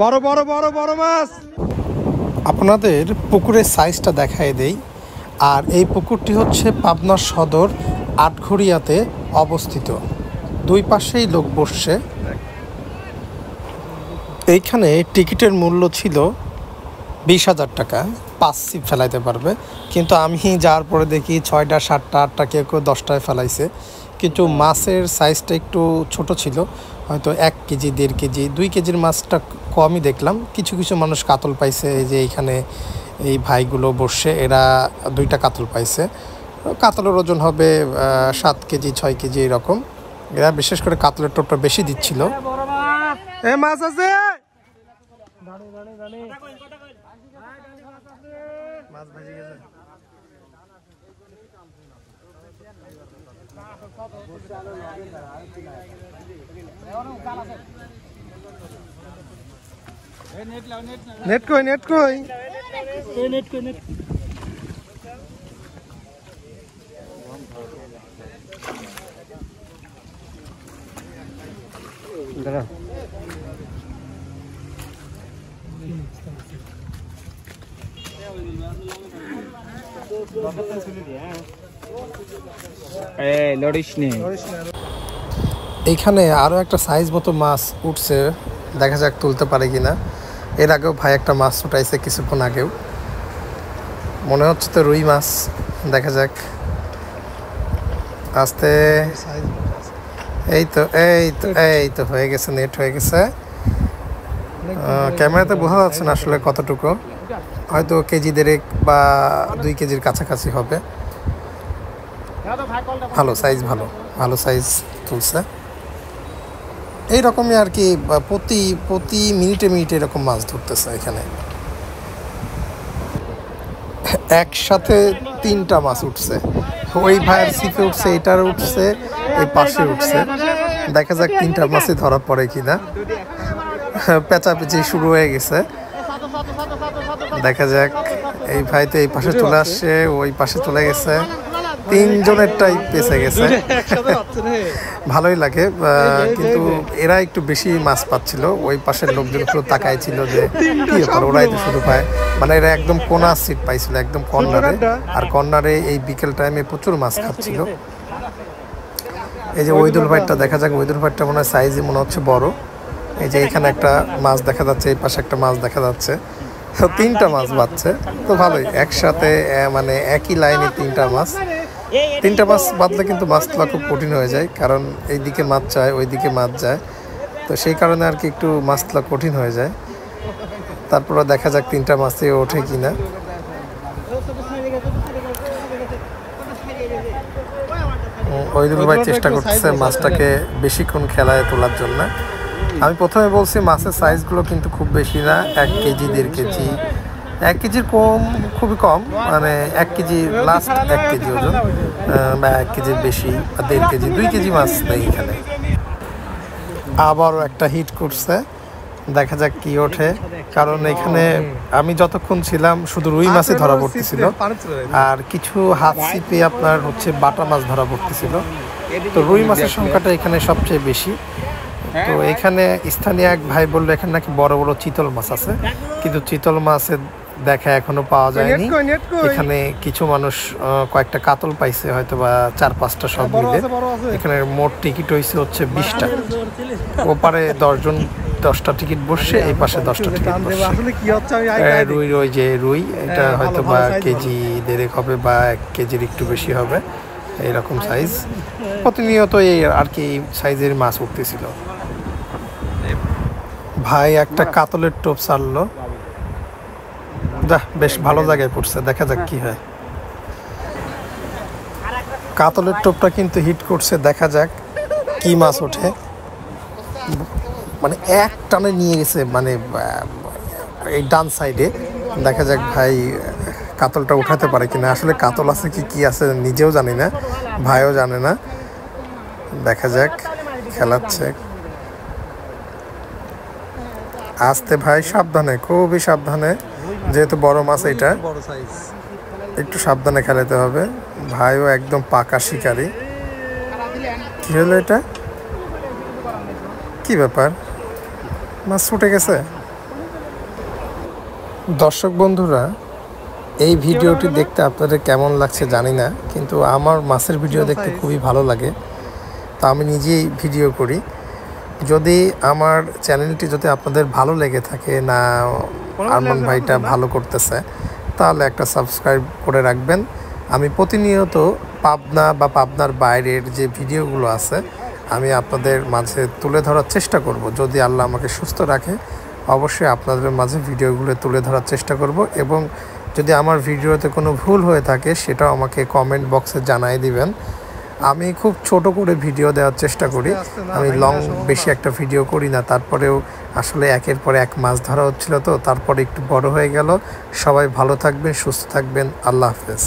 বড় বড় বড় বড় মাছ। আপনাদের পুকুরের সাইজটা দেখায় দেই। আর এই পুকুরটি হচ্ছে পাবনা সদর আটঘরিয়াতে অবস্থিত। দুই পাশেই লোক বসছে। এইখানে টিকিটের মূল্য ছিল 20,000 টাকা, 5 ছিপ ফেলাইতে পারবে। কিন্তু আমি যাওয়ার পরে দেখি 6টা 7টা 8টা কেউ 10টায় ফেলাইছে। কিন্তু মাছের সাইজটা একটু ছোট ছিল, হয়তো 1 কেজি 1.5 কেজি 2 কেজির মাছটা কমই দেখলাম। কিছু কিছু মানুষ কাতল পাইছে। এই যে এইখানে এই ভাইগুলো বসে, এরা 2টা কাতল পাইছে। কাতলের ওজন হবে 7 কেজি 6 কেজি এরকম। এরা বিশেষ করে কাতলের টোপটা বেশি দিচ্ছিল। মাছ আছে, মাছ ভেজে গেছে। নেট কই নেট কই নেট কই নেট দাঁড়া। এইখানে আরো একটা সাইজ মতো মাছ উঠছে, দেখা যাক তুলতে পারে কিনা। এর আগেও ভাই একটা মাছ উঠাইছে কিছুক্ষণ আগেও, মনে হচ্ছে তো রুই মাছ। দেখা যাক আস্তে। এই তো এই তো এই তো হয়ে গেছে, নেট হয়ে গেছে। ক্যামেরাতে বোঝা যাচ্ছে না আসলে কতটুকু, হয়তো কেজি 1.5 বা 2 কেজির কাছাকাছি হবে। ভালো সাইজ, ভালো ভালো সাইজ তুলছে। এইরকমই আর কি, প্রতি মিনিটে মিনিটে এরকম মাছ ধরতেছে এখানে। একসাথে 3টা মাছ উঠছে। ওই ভাইয়ের ছিপে উঠছে, এটার উঠছে, এই পাশে উঠছে। দেখা যাক 3টা মাছই ধরা পড়ে কিনা। পেঁচাপেচি শুরু হয়ে গেছে, দেখা যাক। এই ভাই তো এই পাশে চলে আসছে, ওই পাশে চলে গেছে। 3 জনেরটাই পেঁচে গেছে। ভালোই লাগে, কিন্তু এরা একটু বেশি মাছ পাচ্ছিল। ওই পাশের লোকজন একটু তাকাই ছিল যে কি ব্যাপার, ওরাই তো শুরু পায়। মানে এরা একদম কোনা সিট পাইছিল, একদম কর্নারে। আর কর্নারে এই বিকেল টাইমে প্রচুর মাছ খাচ্ছিল। এই যে ওইদুল ভাইটা, দেখা যাক ওইদুল ভাইটা মনে হয় সাইজে মনে হচ্ছে বড়। এই যে এখানে একটা মাছ দেখা যাচ্ছে, এই পাশে একটা মাছ দেখা যাচ্ছে। 3টা মাছ বাচ্ছে, তো ভালোই। একসাথে মানে একই লাইনে 3টা মাছ। 3টা মাছ বাঁধলে কিন্তু মাছ তোলা খুব কঠিন হয়ে যায়, কারণ এইদিকে মাছ যায়, ওইদিকে মাছ যায়। তো সেই কারণে আর কি একটু মাছ তোলা কঠিন হয়ে যায়। তারপরে দেখা যাক 3টা মাছই ওঠে কিনা। ওইদুল ভাই চেষ্টা করতেছে মাছটাকে বেশিক্ষণ খেলায় তোলার জন্য। আমি প্রথমে বলছি মাছের সাইজগুলো কিন্তু খুব বেশি না, 1 কেজি 1.5 কেজি, 1 কেজির কম, খুবই কম। মানে 1 কেজি লাস্ট, 1 কেজি ওজন, বা 1 কেজির বেশি, 1.5 কেজি 2 কেজি মাছ নেই এখানে। আবারও একটা হিট করছে, দেখা যাক কি ওঠে। কারণ এখানে আমি যতক্ষণ ছিলাম শুধু রুই মাছই ধরা পড়তেছিল, আর কিছু হাত ছিপে আপনার হচ্ছে বাটা মাছ ধরা পড়তেছিল। তো রুই মাছের সংখ্যাটা এখানে সবচেয়ে বেশি। তো এখানে স্থানীয় এক ভাই বললো এখানে নাকি বড় বড় চিতল মাছ আছে, কিন্তু চিতল মাছের দেখা এখনো পাওয়া যায়নি। এখানে কিছু মানুষ কয়েকটা কাতল পাইছে, হয়তো বা 4-5টা সব মিলে। এখানে মোট টিকিট হয়েছে হচ্ছে 20টা। ওপারে 10 জন 10টা টিকিট বসছে, এই পাশে 10টা টিকিট বসছে। রুই, ওই যে রুই, এটা হয়তো বা কেজি 1.5 হবে বা 1 কেজির একটু বেশি হবে, এইরকম সাইজ। প্রতিনিয়ত এই আর কি সাইজের মাছ উঠতেছিল। ভাই একটা কাতলের টোপ ছাড়লো, বেশ ভালো জায়গায় পড়ছে, দেখা যাক কি হয়। কাতলের টোপটা কিন্তু হিট করছে, দেখা যাক কি মাছ ওঠে। মানে এক টানে নিয়ে গেছে, মানে এই ডান সাইডে। দেখা যাক ভাই কাতলটা উঠাতে পারে কিনা। আসলে কাতল আছে কি আছে নিজেও জানি না, ভাইও জানে না। দেখা যাক, খেলাচ্ছে। আস্তে ভাই, সাবধানে, খুবই সাবধানে, যেহেতু বড় মাছ এটা, একটু সাবধানে খেলাতে হবে। ভাইও একদম পাকা শিকারী। কি হলো এটা? কি ব্যাপার, মাছ ছুটে গেছে? দর্শক বন্ধুরা, এই ভিডিওটি দেখতে আপনাদের কেমন লাগছে জানি না, কিন্তু আমার মাছের ভিডিও দেখতে খুবই ভালো লাগে। তো আমি নিজেই ভিডিও করি। যদি আমার চ্যানেলটি যদি আপনাদের ভালো লেগে থাকে, না আরমান ভাইটা ভালো করতেছে, তাহলে একটা সাবস্ক্রাইব করে রাখবেন। আমি প্রতিনিয়ত পাবনা বা পাবনার বাইরের যে ভিডিওগুলো আছে আমি আপনাদের মাঝে তুলে ধরার চেষ্টা করব। যদি আল্লাহ আমাকে সুস্থ রাখে অবশ্যই আপনাদের মাঝে ভিডিওগুলো তুলে ধরার চেষ্টা করব, এবং যদি আমার ভিডিওতে কোনো ভুল হয়ে থাকে সেটাও আমাকে কমেন্ট বক্সে জানিয়ে দিবেন। আমি খুব ছোট করে ভিডিও দেওয়ার চেষ্টা করি, আমি লং বেশি একটা ভিডিও করি না। তারপরেও আসলে একের পর এক মাছ ধরা হচ্ছিল, তো তারপরে একটু বড় হয়ে গেল। সবাই ভালো থাকবেন, সুস্থ থাকবেন, আল্লাহ হাফেজ।